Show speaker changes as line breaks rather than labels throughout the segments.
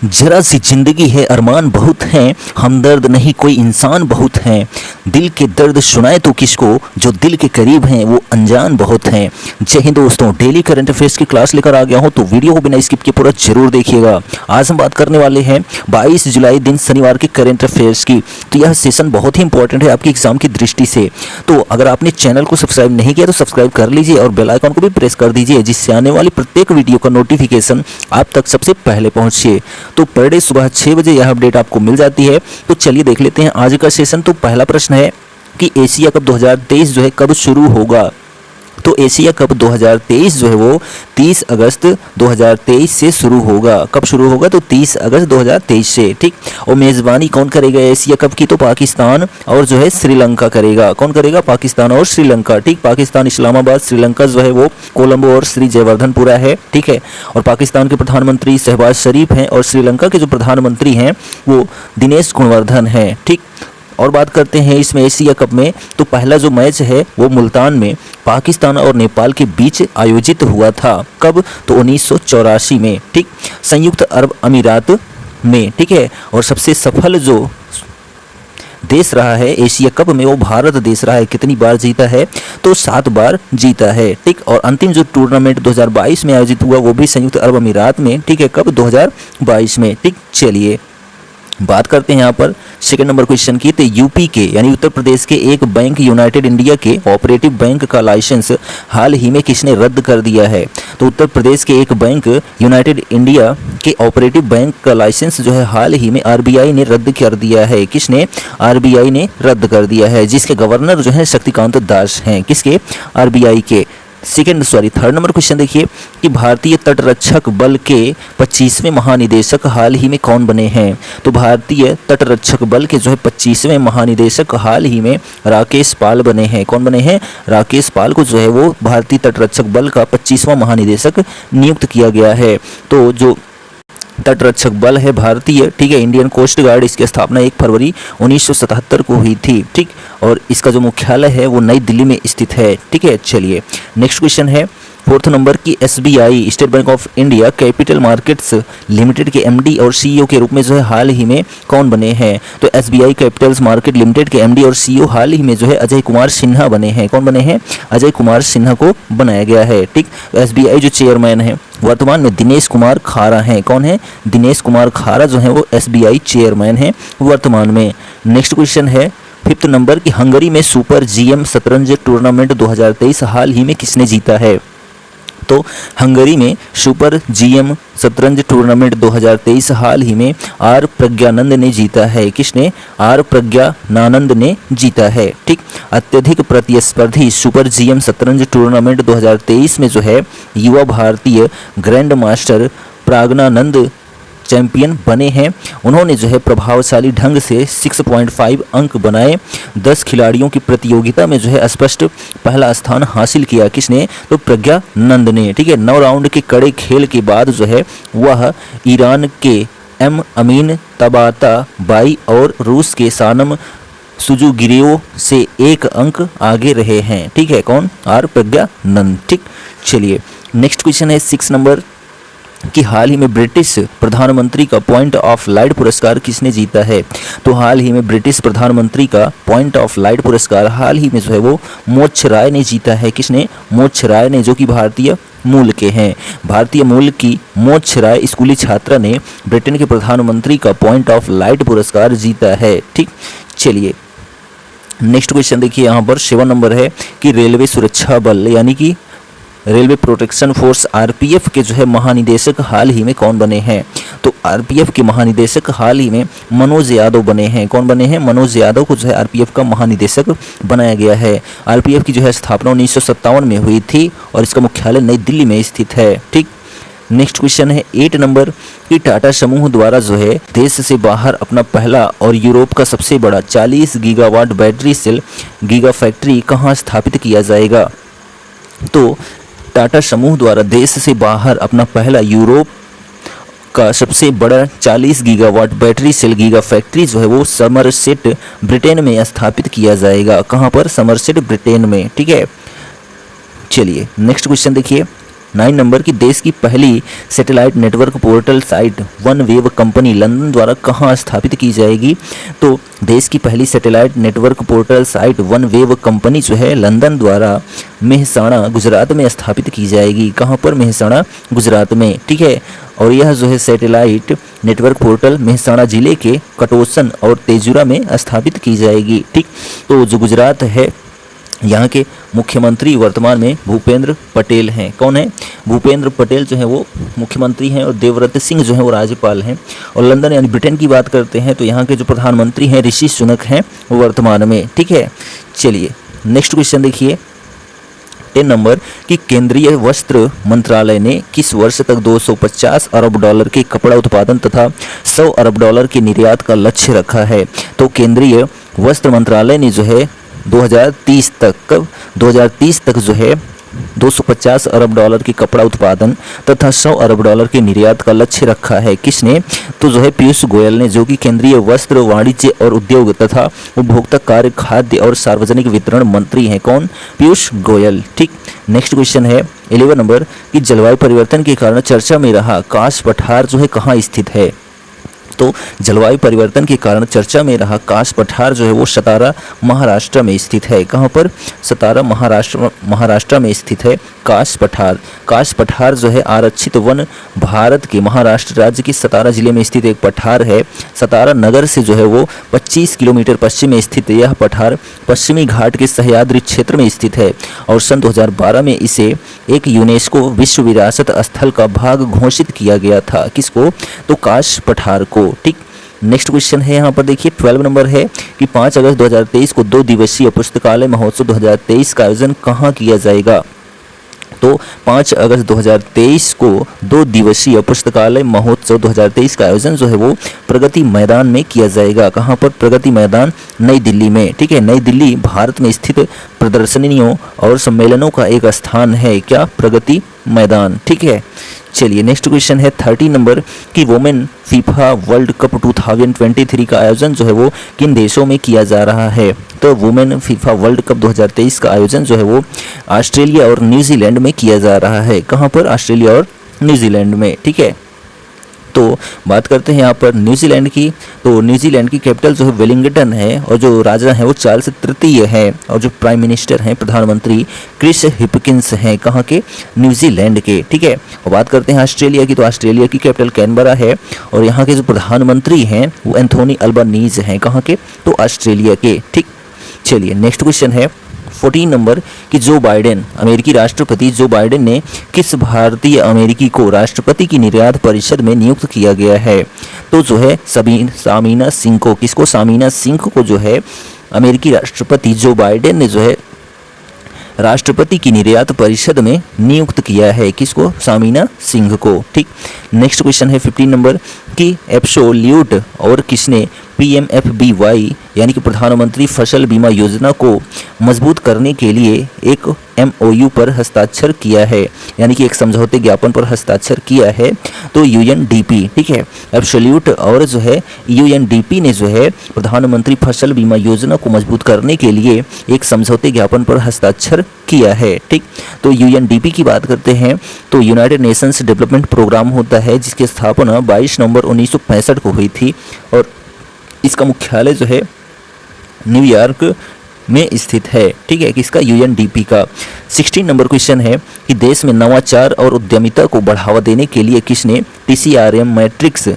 जरा सी जिंदगी है अरमान बहुत हैं, हमदर्द नहीं कोई इंसान बहुत हैं। दिल के दर्द सुनाए तो किसको, जो दिल के करीब हैं वो अनजान बहुत हैं। जय हिंद दोस्तों, डेली करंट अफेयर्स की क्लास लेकर आ गया हूं, तो वीडियो को बिना स्किप किए पूरा जरूर देखिएगा। आज हम बात करने वाले हैं 22 जुलाई दिन शनिवार के करंट अफेयर्स की। तो यह सेशन बहुत ही इंपॉर्टेंट है आपके एग्जाम की दृष्टि से। तो अगर आपने चैनल को सब्सक्राइब नहीं किया तो सब्सक्राइब कर लीजिए और बेल आइकन को भी प्रेस कर दीजिए, जिससे आने वाली प्रत्येक वीडियो का नोटिफिकेशन आप तक सबसे पहले पहुंचे। तो पर डे सुबह 6 बजे यह अपडेट आपको मिल जाती है। तो चलिए देख लेते हैं आज का सेशन। तो पहला प्रश्न है कि एशिया कप 2023 जो है कब शुरू होगा। तो एशिया कप 2023 जो है वो 30 अगस्त 2023 से शुरू होगा। कब शुरू होगा, तो 30 अगस्त 2023 से। ठीक। और मेज़बानी कौन करेगा एशिया कप की, तो पाकिस्तान और जो है श्रीलंका करेगा। कौन करेगा, पाकिस्तान और श्रीलंका। ठीक। पाकिस्तान इस्लामाबाद, श्रीलंका जो है वो कोलंबो और श्री जयवर्धनपुरा है। ठीक है। और पाकिस्तान के प्रधानमंत्री शहबाज शरीफ हैं और श्रीलंका के जो प्रधानमंत्री हैं वो दिनेश गुणवर्धन हैं। ठीक। और बात करते हैं इसमें एशिया कप में, तो पहला जो मैच है वो मुल्तान में पाकिस्तान और नेपाल के बीच आयोजित हुआ था। कब, तो 1984 में। ठीक। संयुक्त अरब अमीरात में। ठीक है। और सबसे सफल जो देश रहा है एशिया कप में वो भारत देश रहा है। कितनी बार जीता है, तो 7 बार जीता है। ठीक। और अंतिम जो टूर्नामेंट 2022 में आयोजित हुआ वो भी संयुक्त अरब अमीरात में। ठीक है। कब, 2022 में। ठीक। चलिए बात करते हैं यहाँ पर सेकंड नंबर क्वेश्चन की। तो यूपी के यानी उत्तर प्रदेश के एक बैंक यूनाइटेड इंडिया के ऑपरेटिव बैंक का लाइसेंस हाल ही में किसने रद्द कर दिया है। तो उत्तर प्रदेश के एक बैंक यूनाइटेड इंडिया के ऑपरेटिव बैंक का लाइसेंस जो है हाल ही में आरबीआई ने रद्द कर दिया है। किसने, आरबीआई ने रद्द कर दिया है, जिसके गवर्नर जो है शक्तिकांत दास हैं। किसके, आरबीआई के। थर्ड नंबर क्वेश्चन देखिए कि भारतीय तटरक्षक बल के 25वें महानिदेशक हाल ही में कौन बने हैं। तो भारतीय तटरक्षक बल के जो है 25वें महानिदेशक हाल ही में राकेश पाल बने हैं। कौन बने हैं, राकेश पाल को जो है वो भारतीय तटरक्षक बल का 25वां महानिदेशक नियुक्त किया गया है। तो जो तटरक्षक बल है भारतीय, ठीक है, इंडियन कोस्ट गार्ड, इसकी स्थापना 1 फरवरी 1977 को हुई थी। ठीक। और इसका जो मुख्यालय है वो नई दिल्ली में स्थित है। ठीक है। चलिए नेक्स्ट क्वेश्चन है फोर्थ नंबर की SBI state bank of India capital markets limited के एमडी और सीईओ के रूप में जो है हाल ही में कौन बने हैं। तो एसबीआई कैपिटल्स मार्केट लिमिटेड के एमडी और सीईओ हाल ही में जो है अजय कुमार सिन्हा बने हैं। कौन बने हैं, अजय कुमार सिन्हा को बनाया गया है। ठीक। एसबीआई जो चेयरमैन है वर्तमान में दिनेश कुमार खारा हैं। कौन है, दिनेश कुमार खारा जो है वो एसबीआई चेयरमैन हैं वर्तमान में। नेक्स्ट क्वेश्चन है फिफ्थ नंबर की हंगरी में सुपर जीएम शतरंज टूर्नामेंट 2023 हाल ही में किसने जीता है। तो हंगरी में सुपर जीएम शतरंज टूर्नामेंट 2023 हाल ही में आर प्रज्ञानंद ने जीता है। किसने, आर प्रज्ञानंद ने जीता है। ठीक। अत्यधिक प्रतिस्पर्धी सुपर जीएम शतरंज टूर्नामेंट 2023 में जो है युवा भारतीय ग्रैंड मास्टर प्रज्ञानंद चैंपियन बने हैं। उन्होंने जो है प्रभावशाली ढंग से 6.5 अंक बनाए। 10 खिलाड़ियों की प्रतियोगिता में जो है स्पष्ट पहला स्थान हासिल किया। किसने, तो प्रज्ञानंद ने। ठीक है। 9 राउंड के कड़े खेल के बाद जो है वह ईरान के अमीन तबाताबाई और रूस के सानम सुजुगिरियो से 1 अंक आगे रहे हैं। ठीक है। कौन, आर प्रज्ञानंद। ठीक। चलिए नेक्स्ट क्वेश्चन है 6 नंबर कि हाल ही में ब्रिटिश प्रधानमंत्री का पॉइंट ऑफ लाइट पुरस्कार किसने जीता है। तो हाल ही में ब्रिटिश प्रधानमंत्री का पॉइंट ऑफ लाइट पुरस्कार हाल ही में जो है वो मोक्ष राय ने जीता है। किसने, मोक्ष राय ने, जो कि भारतीय मूल के हैं। भारतीय मूल की मोक्ष राय स्कूली छात्रा ने ब्रिटेन के प्रधानमंत्री का पॉइंट ऑफ लाइट पुरस्कार जीता है। ठीक। चलिए नेक्स्ट क्वेश्चन देखिए यहाँ पर 7 नंबर है कि रेलवे सुरक्षा बल यानी कि रेलवे प्रोटेक्शन फोर्स आरपीएफ के जो है महानिदेशक हाल ही में कौन बने हैं। तो आरपीएफ के महानिदेशक हाल ही में मनोज यादव बने हैं। कौन बने हैं, मनोज यादव को जो है आरपीएफ का महानिदेशक बनाया गया है। आरपीएफ की जो है स्थापना 1957 में हुई थी और इसका मुख्यालय नई दिल्ली में स्थित है। ठीक। नेक्स्ट क्वेश्चन है 8 नंबर कि टाटा समूह द्वारा जो है देश से बाहर अपना पहला और यूरोप का सबसे बड़ा 40 gigawatt battery cell gigafactory कहाँ स्थापित किया जाएगा। तो टाटा समूह द्वारा देश से बाहर अपना पहला यूरोप का सबसे बड़ा 40 gigawatt battery cell gigafactory जो है वो समरसेट ब्रिटेन में स्थापित किया जाएगा। कहाँ पर, समरसेट ब्रिटेन में। ठीक है। चलिए नेक्स्ट क्वेश्चन देखिए 9 नंबर की देश की पहली satellite network portal site one wave company London द्वारा कहाँ स्थापित की जाएगी? तो देश की पहली satellite network portal site one wave company जो है लंदन द्वारा मेहसाणा गुजरात में स्थापित की जाएगी। कहाँ पर? मेहसाणा गुजरात में, ठीक है। और यह जो है सैटेलाइट नेटवर्क पोर्टल मेहसाणा जिले के कटोसन और तेजुरा में स्थापित की जाएगी, ठीक। तो जो गुजरात है यहाँ के मुख्यमंत्री वर्तमान में भूपेंद्र पटेल हैं। कौन है? भूपेंद्र पटेल जो है वो मुख्यमंत्री हैं और देवव्रत सिंह जो है वो राज्यपाल हैं। और लंदन यानी ब्रिटेन की बात करते हैं तो यहाँ के जो प्रधानमंत्री हैं ऋषि सुनक हैं वो वर्तमान में, ठीक है। चलिए नेक्स्ट क्वेश्चन देखिए 10 नंबर कि केंद्रीय वस्त्र मंत्रालय ने किस वर्ष तक 250 अरब डॉलर के कपड़ा उत्पादन तथा 100 अरब डॉलर के निर्यात का लक्ष्य रखा है? तो केंद्रीय वस्त्र मंत्रालय ने जो है 2030 तक जो है 250 अरब डॉलर के कपड़ा उत्पादन तथा 100 अरब डॉलर के निर्यात का लक्ष्य रखा है। किसने? तो जो है पीयूष गोयल ने, जो कि केंद्रीय वस्त्र वाणिज्य और उद्योग तथा उपभोक्ता कार्य खाद्य और सार्वजनिक वितरण मंत्री हैं। कौन? पीयूष गोयल, ठीक। नेक्स्ट क्वेश्चन है 11 नंबर कि जलवायु परिवर्तन के कारण चर्चा में रहा काश पठार जो है कहाँ स्थित है? तो जलवायु परिवर्तन के कारण चर्चा में रहा काश पठार जो है वो सतारा महाराष्ट्र में स्थित है। कहाँ पर? सतारा महाराष्ट्र में स्थित है काश पठार। काश पठार जो है आरक्षित वन भारत के महाराष्ट्र राज्य के सतारा जिले में स्थित एक पठार है। सतारा नगर से जो है वो 25 किलोमीटर पश्चिम में स्थित यह पठार पश्चिमी घाट के सह्याद्री क्षेत्र में स्थित है और सन 2012 में इसे एक यूनेस्को विश्व विरासत स्थल का भाग घोषित किया गया था। किसको? तो काश पठार को, ठीक। नेक्स्ट क्वेश्चन है यहाँ पर देखिए 12 नंबर है कि 5 अगस्त 2023 को 2 दिवसीय पुस्तकालय महोत्सव 2023 का आयोजन कहाँ किया जाएगा? तो 5 अगस्त 2023 को 2 दिवसीय पुस्तकालय महोत्सव 2023 का आयोजन जो है वो प्रगति मैदान में किया जाएगा। कहाँ पर? प्रगति मैदान, नई दिल्ली में, ठीक है। नई दिल्ली भारत में स्थित प्रदर्शनियों और सम्मेलनों का एक स्थान है। क्या? प्रगति मैदान, ठीक है। चलिए नेक्स्ट क्वेश्चन है 30 नंबर कि वोमेन फीफा वर्ल्ड कप 2023 का आयोजन जो है वो किन देशों में किया जा रहा है? तो वुमेन फीफा वर्ल्ड कप 2023 का आयोजन जो है वो ऑस्ट्रेलिया और न्यूजीलैंड में किया जा रहा है। कहाँ पर? ऑस्ट्रेलिया और न्यूजीलैंड में, ठीक है। तो बात करते हैं यहाँ पर न्यूजीलैंड की। तो न्यूजीलैंड की कैपिटल जो है वेलिंगटन है और जो राजा है वो चार्ल्स तृतीय है और जो प्राइम मिनिस्टर हैं प्रधानमंत्री क्रिस हिपकिंस हैं। कहाँ के? न्यूजीलैंड के, ठीक है। और बात करते हैं ऑस्ट्रेलिया की। तो ऑस्ट्रेलिया की कैपिटल कैनबरा है और यहाँ के जो प्रधानमंत्री हैं वो एंथोनी अल्बानीज हैं। कहाँ के? तो ऑस्ट्रेलिया के, ठीक। चलिए नेक्स्ट क्वेश्चन है 14 नंबर कि जो बाइडेन अमेरिकी राष्ट्रपति जो बाइडेन ने किस भारतीय अमेरिकी को राष्ट्रपति की निर्यात परिषद में नियुक्त किया गया है? तो जो है सामीना सिंह को। किसको? सामीना सिंह को जो है अमेरिकी राष्ट्रपति जो बाइडेन ने जो है राष्ट्रपति की निर्यात परिषद में नियुक्त किया है। किसको? सामीना सिंह को, ठीक। नेक्स्ट क्वेश्चन है 15 नंबर कि एब्सोल्यूट और किसने PMFBY यानी कि प्रधानमंत्री फसल बीमा योजना को मजबूत करने के लिए एक MOU पर हस्ताक्षर किया है, यानी कि एक समझौते ज्ञापन पर हस्ताक्षर किया है? तो UNDP, ठीक है। एब्सोल्यूट और जो है UNDP ने जो है प्रधानमंत्री फसल बीमा योजना को मजबूत करने के लिए एक समझौते ज्ञापन पर हस्ताक्षर किया है, ठीक। तो UNDP की बात करते हैं तो यूनाइटेड नेशंस डेवलपमेंट प्रोग्राम होता है जिसकी स्थापना 22 नवंबर 1965 को हुई थी और इसका मुख्यालय जो है न्यूयॉर्क में स्थित है, ठीक है। किसका? UNDP का। 16 नंबर क्वेश्चन है कि देश में नवाचार और उद्यमिता को बढ़ावा देने के लिए किसने TCRM मैट्रिक्स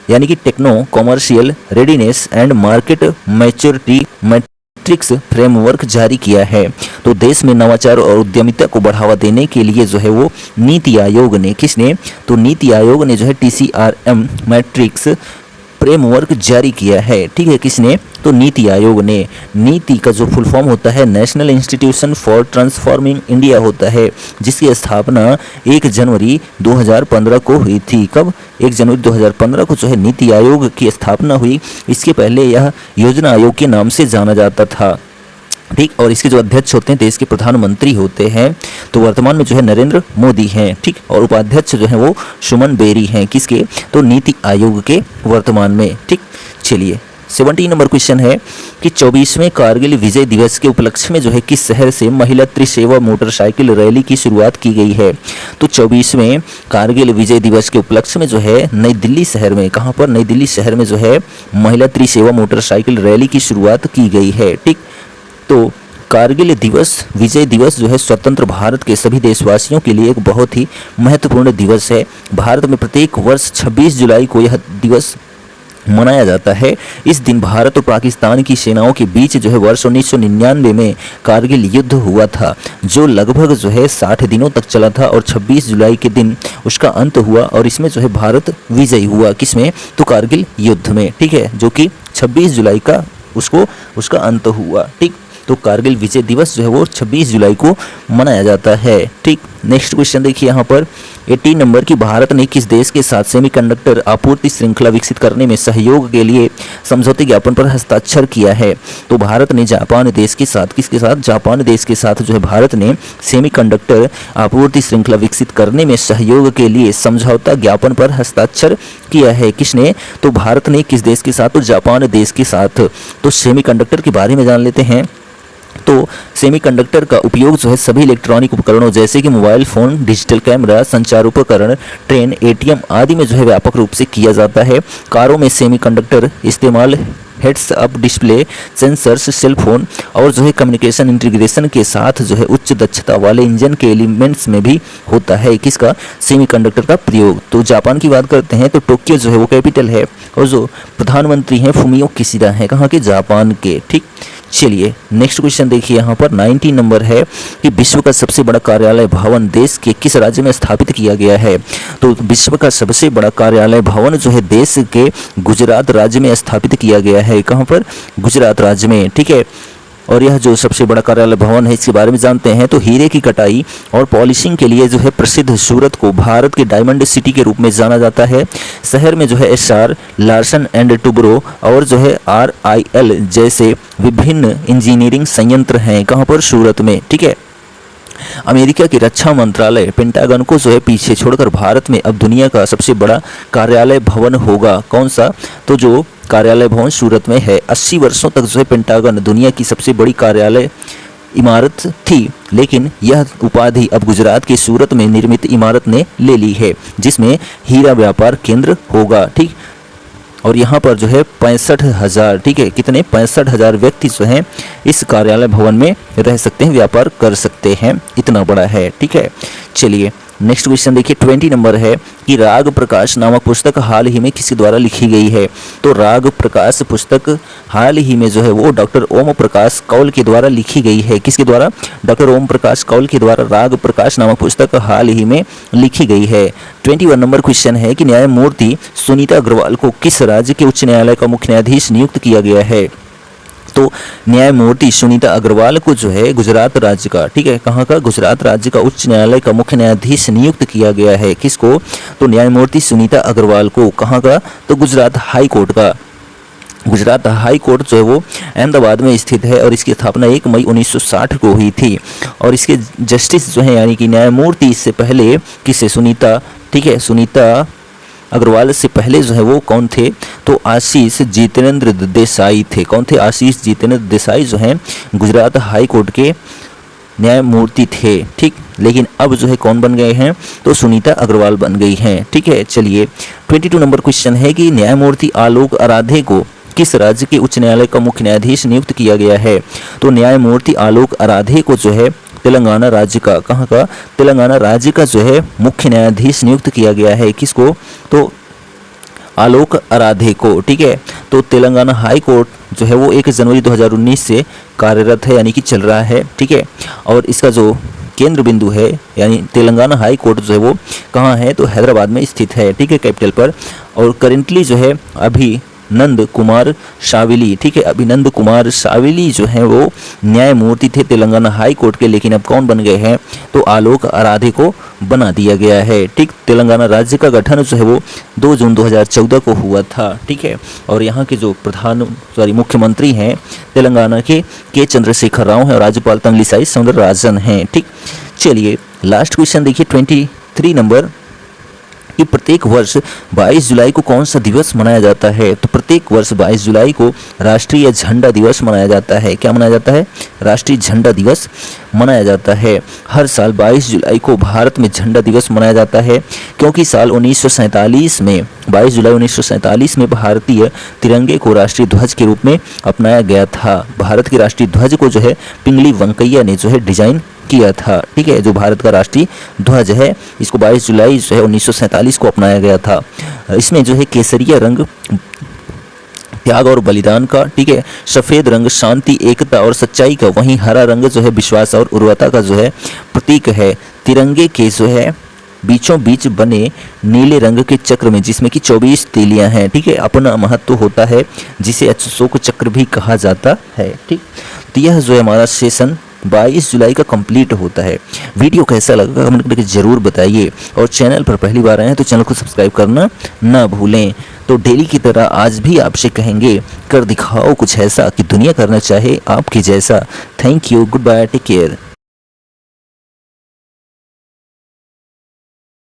यानी कि techno commercial readiness and market maturity matrix framework जारी किया है? तो देश में नवाचार और उद्यमिता को बढ़ावा देने के लिए जो है वो नीति आयोग ने, किसने? तो नीति आयोग ने जो है TCRM मैट्रिक्स फ्रेमवर्क जारी किया है, ठीक है। किसने? तो नीति आयोग ने। नीति का जो फुल फॉर्म होता है national institution for transforming India होता है जिसकी स्थापना 1 जनवरी 2015 को हुई थी। कब? 1 जनवरी 2015 को जो है नीति आयोग की स्थापना हुई। इसके पहले यह योजना आयोग के नाम से जाना जाता था, ठीक। और इसके जो अध्यक्ष होते हैं देश के प्रधानमंत्री होते हैं। तो वर्तमान में जो है नरेंद्र मोदी हैं, ठीक। और उपाध्यक्ष जो है वो सुमन बेरी हैं। किसके? तो नीति आयोग के वर्तमान में, ठीक। चलिए 17 नंबर क्वेश्चन है कि 24वें कारगिल विजय दिवस के उपलक्ष्य में जो है किस शहर से महिला त्रिसेवा मोटरसाइकिल रैली की शुरुआत की गई है। तो 24वें कारगिल विजय दिवस के उपलक्ष्य में जो है नई दिल्ली शहर में, कहाँ पर, नई दिल्ली शहर में जो है महिला त्रिसेवा मोटरसाइकिल रैली की शुरुआत की गई है। ठीक, तो कारगिल दिवस, विजय दिवस जो है स्वतंत्र भारत के सभी देशवासियों के लिए एक बहुत ही महत्वपूर्ण दिवस है। भारत में प्रत्येक वर्ष 26 जुलाई को यह दिवस मनाया जाता है। इस दिन भारत और पाकिस्तान की सेनाओं के बीच जो है वर्ष 1999 में कारगिल युद्ध हुआ था, जो लगभग जो है 60 दिनों तक चला था और 26 जुलाई के दिन उसका अंत हुआ और इसमें जो है भारत विजयी हुआ। किसमें? तो कारगिल युद्ध में। ठीक है, जो कि 26 जुलाई का उसका अंत हुआ। ठीक, तो कारगिल विजय दिवस जो है वो 26 जुलाई को मनाया जाता है। ठीक, नेक्स्ट क्वेश्चन देखिए यहाँ पर 18 नंबर की भारत ने किस देश के साथ सेमीकंडक्टर आपूर्ति श्रृंखला विकसित करने में सहयोग के लिए समझौते ज्ञापन पर हस्ताक्षर किया है। तो भारत ने जापान देश के साथ, किसके साथ? जापान देश के साथ जो है भारत ने सेमीकंडक्टर आपूर्ति श्रृंखला विकसित करने में सहयोग के लिए समझौता ज्ञापन पर हस्ताक्षर किया है। किसने? तो भारत ने किस देश के साथ? तो जापान देश के साथ। तो सेमीकंडक्टर के बारे में जान लेते हैं। तो सेमीकंडक्टर का उपयोग जो है सभी इलेक्ट्रॉनिक उपकरणों जैसे कि मोबाइल फ़ोन, डिजिटल कैमरा, संचार उपकरण, ट्रेन, एटीएम आदि में जो है व्यापक रूप से किया जाता है। कारों में सेमीकंडक्टर इस्तेमाल heads up display, sensors, cell phone और जो है कम्युनिकेशन इंटीग्रेशन के साथ जो है उच्च दक्षता वाले इंजन के एलिमेंट्स में भी होता है। किसका? सेमीकंडक्टर का प्रयोग। तो जापान की बात करते हैं तो टोक्यो जो है वो कैपिटल है और जो प्रधानमंत्री हैं फुमियो किशिदा हैं, कहाँ के? जापान के। ठीक, चलिए नेक्स्ट क्वेश्चन देखिए यहाँ पर 19 नंबर है कि विश्व का सबसे बड़ा कार्यालय भवन देश के किस राज्य में स्थापित किया गया है। तो विश्व का सबसे बड़ा कार्यालय भवन जो है देश के गुजरात राज्य में स्थापित किया गया है। कहाँ पर? गुजरात राज्य में। ठीक है, और यह जो सबसे बड़ा कार्यालय भवन है इसके बारे में जानते हैं। तो हीरे की कटाई और पॉलिशिंग के लिए जो है प्रसिद्ध सूरत को भारत के डायमंड सिटी के रूप में जाना जाता है। शहर में जो है एसआर, लार्सन एंड टुब्रो और जो है RIL जैसे विभिन्न इंजीनियरिंग संयंत्र हैं। कहाँ पर? सूरत में। ठीक है, अमेरिका की रक्षा मंत्रालय पेंटागन को जो है पीछे छोड़कर भारत में अब दुनिया का सबसे बड़ा कार्यालय भवन होगा। कौन सा? तो जो कार्यालय भवन सूरत में है। 80 वर्षों तक जो है पेंटागन दुनिया की सबसे बड़ी कार्यालय इमारत थी, लेकिन यह उपाधि अब गुजरात के सूरत में निर्मित इमारत ने ले ली है, जिसमें हीरा व्यापार केंद्र होगा। ठीक, और यहाँ पर जो है 65,000, ठीक है, कितने? 65,000 व्यक्ति जो हैं इस कार्यालय भवन में रह सकते हैं, व्यापार कर सकते हैं, इतना बड़ा है। ठीक है, चलिए नेक्स्ट क्वेश्चन देखिए 20 नंबर है कि राग प्रकाश नामक पुस्तक हाल ही में किसके द्वारा लिखी गई है। तो राग प्रकाश पुस्तक हाल ही में जो है वो डॉक्टर ओम प्रकाश कौल के द्वारा लिखी गई है। किसके द्वारा? डॉक्टर ओम प्रकाश कौल के द्वारा राग प्रकाश नामक पुस्तक हाल ही में लिखी गई है। 21 नंबर क्वेश्चन है कि न्यायमूर्ति सुनीता अग्रवाल को किस राज्य के उच्च न्यायालय का मुख्य न्यायाधीश नियुक्त किया गया है। तो न्यायमूर्ति सुनीता अग्रवाल को जो है गुजरात राज्य का, ठीक है, कहाँ का? गुजरात राज्य का उच्च न्यायालय का मुख्य न्यायाधीश नियुक्त किया गया है। किसको? तो न्यायमूर्ति सुनीता अग्रवाल को। कहाँ का? तो गुजरात हाई कोर्ट का। गुजरात हाई कोर्ट जो है वो अहमदाबाद में स्थित है और इसकी स्थापना 1 मई 1960 को हुई थी। और इसके जस्टिस जो है यानी कि न्यायमूर्ति इससे पहले किससे? सुनीता, ठीक है, सुनीता अग्रवाल से पहले जो है वो कौन थे? तो आशीष जितेंद्र देसाई थे। कौन थे? आशीष जितेंद्र देसाई जो हैं गुजरात हाई कोर्ट के न्यायमूर्ति थे। ठीक, लेकिन अब जो है कौन बन गए हैं? तो सुनीता अग्रवाल बन गई हैं। ठीक है, चलिए 22 नंबर क्वेश्चन है कि न्यायमूर्ति आलोक आराधे को किस राज्य के उच्च न्यायालय का मुख्य न्यायाधीश नियुक्त किया गया है। तो न्यायमूर्ति आलोक आराधे को जो है तेलंगाना राज्य का, कहाँ का? तेलंगाना राज्य का जो है मुख्य न्यायाधीश नियुक्त किया गया है। किसको? तो आलोक आराधे को। ठीक है, तो तेलंगाना हाई कोर्ट जो है वो 1 जनवरी 2019 से कार्यरत है, यानी कि चल रहा है। ठीक है, और इसका जो केंद्र बिंदु है यानी तेलंगाना हाई कोर्ट जो है वो कहाँ है? तो हैदराबाद में स्थित है। ठीक है, कैपिटल पर। और करेंटली जो है अभी नंद कुमार शाविली, ठीक है, अभिनंद कुमार शाविली जो हैं वो न्यायमूर्ति थे तेलंगाना हाई कोर्ट के, लेकिन अब कौन बन गए हैं? तो आलोक आराधे को बना दिया गया है। ठीक, तेलंगाना राज्य का गठन जो है वो 2 जून 2014 को हुआ था। ठीक है, और यहाँ के जो मुख्यमंत्री हैं तेलंगाना के चंद्रशेखर राव हैं और राज्यपाल तमिलिसाई सौंदरराजन हैं। ठीक, चलिए लास्ट क्वेश्चन देखिए 23 नंबर कि प्रत्येक वर्ष 22 जुलाई को कौन सा दिवस मनाया जाता है? तो प्रत्येक वर्ष 22 जुलाई को राष्ट्रीय झंडा दिवस मनाया जाता है। क्या मनाया जाता है? राष्ट्रीय झंडा दिवस मनाया जाता है। हर साल 22 जुलाई को भारत में झंडा दिवस मनाया जाता है क्योंकि साल 1947 में 22 जुलाई 1947 में भारतीय तिरंगे को राष्ट्रीय ध्वज के रूप में अपनाया गया था। भारत के राष्ट्रीय ध्वज को जो है पिंगली वेंकैया ने जो है डिजाइन किया था। ठीक है, जो भारत का राष्ट्रीय ध्वज है इसको 22 जुलाई जो है 1947 को अपनाया गया था। इसमें जो है केसरिया रंग त्याग और बलिदान का, ठीक है, सफ़ेद रंग शांति एकता और सच्चाई का, वहीं हरा रंग जो है विश्वास और उर्वरता का जो है प्रतीक है। तिरंगे के जो है बीचों बीच बने नीले रंग के चक्र में जिसमें कि 24 तीलियां हैं, ठीक है, अपना महत्व होता है जिसे अशोक चक्र भी कहा जाता है। ठीक, तो यह जो है हमारा सेशन 22 जुलाई का कंप्लीट होता है। वीडियो कैसा लगा कमेंट करके ज़रूर बताइए और चैनल पर पहली बार आए हैं तो चैनल को सब्सक्राइब करना ना भूलें। तो डेली की तरह आज भी आपसे कहेंगे कर दिखाओ कुछ ऐसा कि दुनिया करना चाहे आपके जैसा। Thank you, goodbye, take care.